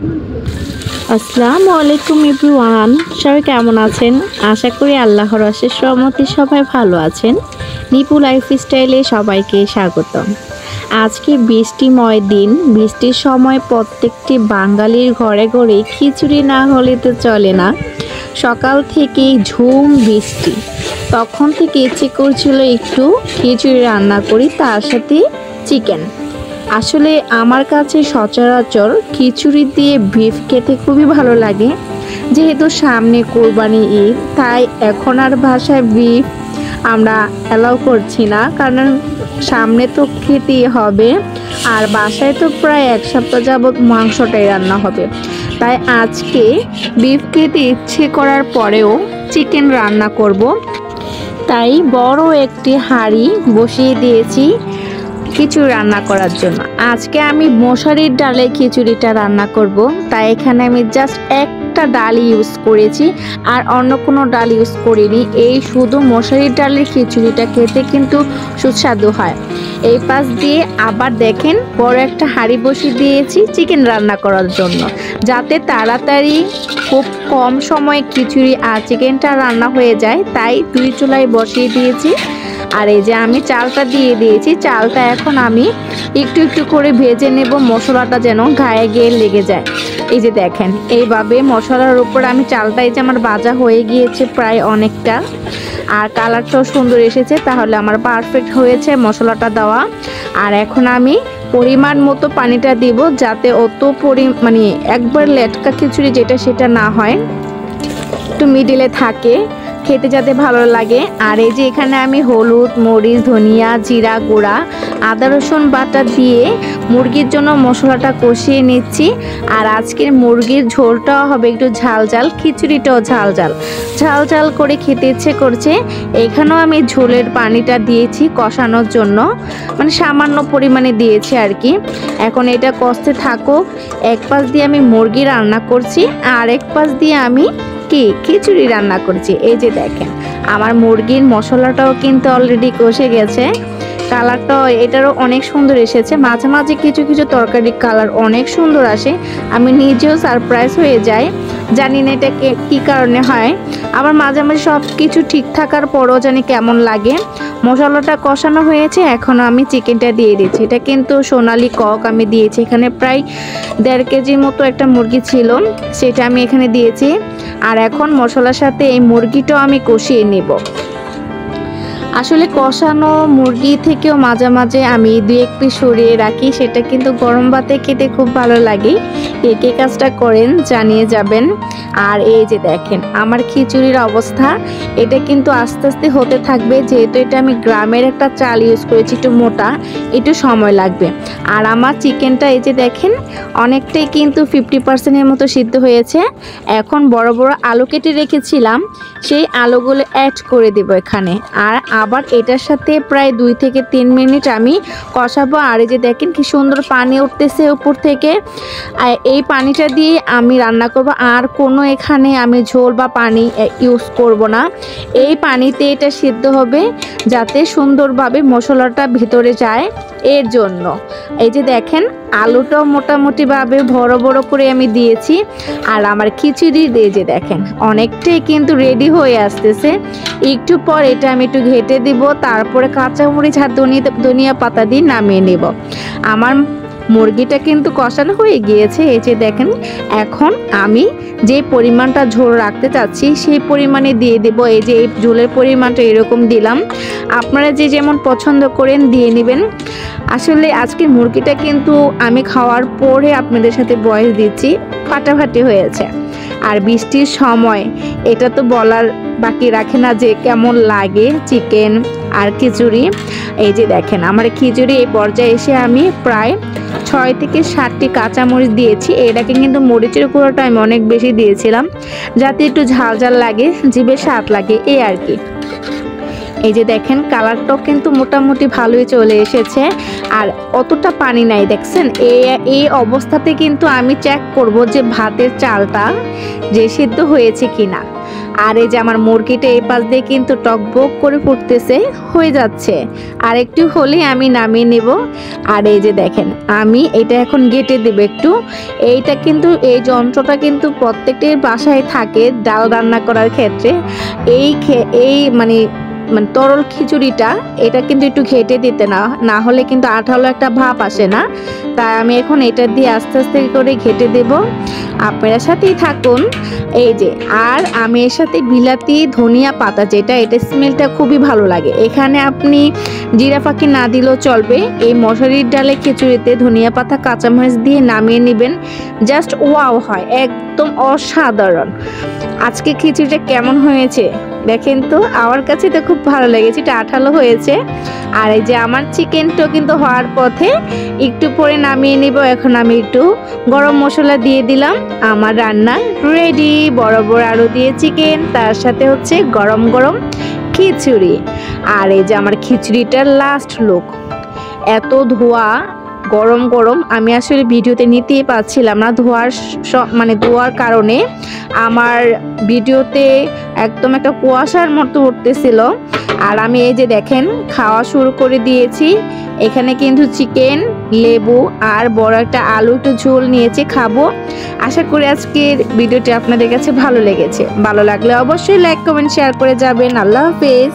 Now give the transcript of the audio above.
আসসালামু আলাইকুম এভরিওয়ান, সবাই কেমন আছেন? আশা করি আল্লাহর অশেষ রহমতে সবাই ভালো আছেন। নিপু লাইফস্টাইলে সবাইকে স্বাগতম। আজকে বৃষ্টিময় দিন, বৃষ্টির সময় প্রত্যেকটি বাঙালির ঘরে ঘরে খিচুড়ি না হলে তো চলে না। সকাল থেকেই ঝুম বৃষ্টি, তখন থেকে ইচ্ছে করছিল একটু খিচুড়ি রান্না করি, তার সাথে চিকেন। আসলে আমার কাছে সচরাচর খিচুড়ি দিয়ে বিফ খেতে খুবই ভালো লাগে। যেহেতু সামনে কোরবানি ঈদ, তাই এখন আর বাসায় বিফ আমরা অ্যালাউ করছি না, কারণ সামনে তো খেতেই হবে। আর বাসায় তো প্রায় এক সপ্তাহ যাবৎ মাংসটাই রান্না হবে, তাই আজকে বিফ খেতে ইচ্ছে করার পরেও চিকেন রান্না করব। তাই বড় একটি হাঁড়ি বসিয়ে দিয়েছি খিচুড়ি রান্না করার জন্য। আজকে আমি মশারির ডালে খিচুড়িটা রান্না করব, তাই এখানে আমি জাস্ট একটা ডাল ইউজ করেছি, আর অন্য কোনো ডাল ইউজ করিনি। এই শুধু মশারির ডালের খিচুড়িটা খেতে কিন্তু সুস্বাদু হয়। এই পাশ দিয়ে আবার দেখেন বড় একটা হাঁড়ি বসিয়ে দিয়েছি চিকেন রান্না করার জন্য, যাতে তাড়াতাড়ি খুব কম সময়ে খিচুড়ি আর চিকেনটা রান্না হয়ে যায়। তাই দুই চুলায় বসিয়ে দিয়েছি। আর এই যে আমি চালটা দিয়ে দিয়েছি, চালটা এখন আমি একটু একটু করে ভেজে নেব, মশলাটা যেন গায়ে গিয়ে লেগে যায়। এই যে দেখেন এইভাবে মশলার উপর আমি চালটা, এই যে আমার ভাজা হয়ে গিয়েছে প্রায় অনেকটা, আর কালারটাও সুন্দর এসেছে, তাহলে আমার পারফেক্ট হয়েছে মশলাটা দেওয়া। আর এখন আমি পরিমাণ মতো পানিটা দিব, যাতে অত মানে একবার লেটকা খিচুড়ি যেটা সেটা না হয়, একটু মিডিলে থাকে, খেতে যাতে ভালো লাগে। আর এই যে এখানে আমি হলুদ, মরিচ, ধনিয়া, জিরা গুঁড়া, আদা রসুন বাটা দিয়ে মুরগির জন্য মশলাটা কষিয়ে নিচ্ছি। আর আজকের মুরগির ঝোলটাও হবে একটু ঝাল ঝাল, খিচুড়িটাও ঝাল ঝাল ঝাল ঝাল করে খেতে ইচ্ছে করছে। এখানেও আমি ঝোলের পানিটা দিয়েছি কষানোর জন্য, মানে সামান্য পরিমাণে দিয়েছি আর কি। এখন এটা কষতে থাকুক। এক পাশ দিয়ে আমি মুরগি রান্না করছি, আর এক পাশ দিয়ে আমি খিচুড়ি রান্না করছি। এই যে দেখেন আমার মুরগির মশলাটাও কিন্তু অলরেডি কষে গেছে, কালারটাও এটারও অনেক সুন্দর এসেছে। মাঝে মাঝে কিছু কিছু তরকারির কালার অনেক সুন্দর আসে, আমি নিজেও সারপ্রাইজ হয়ে যাই, জানি না এটা কী কারণে হয়। আবার মাঝে মাঝে সব কিছু ঠিক থাকার পরও জানি কেমন লাগে। মশলাটা কষানো হয়েছে, এখন আমি চিকেনটা দিয়ে দিচ্ছি। এটা কিন্তু সোনালি কক আমি দিয়েছি, এখানে প্রায় 1.5 কেজির মতো একটা মুরগি ছিল, সেটা আমি এখানে দিয়েছি। আর এখন মশলার সাথে এই মুরগিটাও আমি কষিয়ে নেব। আসলে কষানো মুরগি থেকেও মাঝে মাঝে আমি 2-1 পিস সরিয়ে রাখি, সেটা কিন্তু গরম ভাতে খেতে খুব ভালো লাগে। কে কাজটা করেন জানিয়ে যাবেন। আর এই যে দেখেন আমার খিচুড়ির অবস্থা, এটা কিন্তু আস্তে আস্তে হতে থাকবে, যেহেতু এটা আমি গ্রামের একটা চাল ইউজ করেছি, একটু মোটা, একটু সময় লাগবে। আর আমার চিকেনটা এই যে দেখেন অনেকটাই কিন্তু 50%-এর মতো সিদ্ধ হয়েছে। এখন বড় বড় আলু কেটে রেখেছিলাম, সেই আলুগুলো অ্যাড করে দেব এখানে। আর আবার এটার সাথে প্রায় 2 থেকে 3 মিনিট আমি কষাবো। আর এই যে দেখেন কি সুন্দর পানি উঠতেছে উপর থেকে, এই পানিটা দিয়ে আমি রান্না করব। আর কোনো এখানে আমি ঝোল বা পানি ইউজ করব না, এই পানিতে এটা সিদ্ধ হবে, যাতে সুন্দরভাবে মশলাটা ভিতরে যায়, এর জন্য। এই যে দেখেন আলুটাও মোটামুটিভাবে বড় বড় করে আমি দিয়েছি। আর আমার খিচুড়ি দিয়ে যে দেখেন অনেকটাই কিন্তু রেডি হয়ে আসতেছে। একটু পর এটা আমি একটু ঘেটে দিব, তারপরে কাঁচামরিচ আর ধনিয়া পাতা দিয়ে নামিয়ে নেব। আমার মুরগিটা কিন্তু কষানো হয়ে গিয়েছে। এই যে দেখেন এখন আমি যে পরিমাণটা ঝোল রাখতে চাচ্ছি সেই পরিমাণে দিয়ে দেব। এই যে এই ঝোলের পরিমাণটা এরকম দিলাম, আপনারা যে যেমন পছন্দ করেন দিয়ে নেবেন। আসলে আজকে মুরগিটা কিন্তু আমি খাওয়ার পরে আপনাদের সাথে ভয়েস দিচ্ছি, ফাটাফাটি হয়েছে। আর বৃষ্টির সময় এটা তো বলার বাকি রাখে না যে কেমন লাগে চিকেন আর খিচুড়ি। এই যে দেখেন আমার খিচুড়ি এই পর্যায়ে এসে আমি প্রায় 6 থেকে 7টি কাঁচামরিচ দিয়েছি। এটাকে কিন্তু মরিচের গুঁড়োটা আমি অনেক বেশি দিয়েছিলাম, যাতে একটু ঝাল ঝাল লাগে, জিভে স্বাদ লাগে, এই আর কি। এই যে দেখেন কালারটাও কিন্তু মোটামুটি ভালোই চলে এসেছে, আর অতটা পানি নাই দেখছেন। এই অবস্থাতে কিন্তু আমি চেক করব যে ভাতের চালটা যে সিদ্ধ হয়েছে কিনা। আর এই যে আমার মুরগিটা এই পাশ দিয়ে কিন্তু টকবক করে ফুটতেছে, হয়ে যাচ্ছে। আর একটু হলে আমি নামিয়ে নেব। আর এই যে দেখেন আমি এটা এখন ঘেটে দেব একটু। এইটা কিন্তু এই যন্ত্রটা কিন্তু প্রত্যেকটির বাসায় থাকে ডাল রান্না করার ক্ষেত্রে। এই মানে তরল খিচুড়িটা এটা কিন্তু একটু ঘেটে দিতে না হলে কিন্তু আঠালো একটা ভাব আসে না। তাই আমি এখন এটা দিয়ে আস্তে আস্তে করে ঘেটে দেব। আপনারা সাথেই থাকুন। এই যে আর আমি এর সাথে বিলাতি ধনিয়া পাতা যেটা, এটা স্মেলটা খুবই ভালো লাগে। এখানে আপনি জিরা ফাঁকি না দিলেও চলবে। এই মশারির ডালে খিচুড়িতে ধনিয়া পাতা কাঁচামরিচ দিয়ে নামিয়ে নেবেন, জাস্ট ওয়াও হয়, একদম অসাধারণ। আজকে খিচুড়িটা কেমন হয়েছে দেখেন তো, আমার কাছে তো খুব ভালো লেগেছে, এটা আঠালো হয়েছে। আর এই যে আমার চিকেনটাও কিন্তু হওয়ার পথে, একটু পরে নামিয়ে নিব। এখন আমি একটু গরম মশলা দিয়ে দিলাম, আমার রান্না রেডি। বড় বড় আলু দিয়ে চিকেন, তার সাথে হচ্ছে গরম গরম খিচুড়ি। আর এই যে আমার খিচুড়িটার লাস্ট লুক, এত ধোয়া, গরম গরম। আমি আসলে ভিডিওতে নিতেই পারছিলাম না, ধোয়ার কারণে আমার ভিডিওতে একদম একটা কুয়াশার মতো উঠতেছিল। আর আমি এই যে দেখেন খাওয়া শুরু করে দিয়েছি। এখানে কিন্তু চিকেন, লেবু আর বড় একটা আলু একটু ঝোল নিয়েছি, খাবো। আশা করি আজকের ভিডিওটি আপনাদের কাছে ভালো লেগেছে। ভালো লাগলে অবশ্যই লাইক কমেন্ট শেয়ার করে যাবেন। আল্লাহ হাফেজ।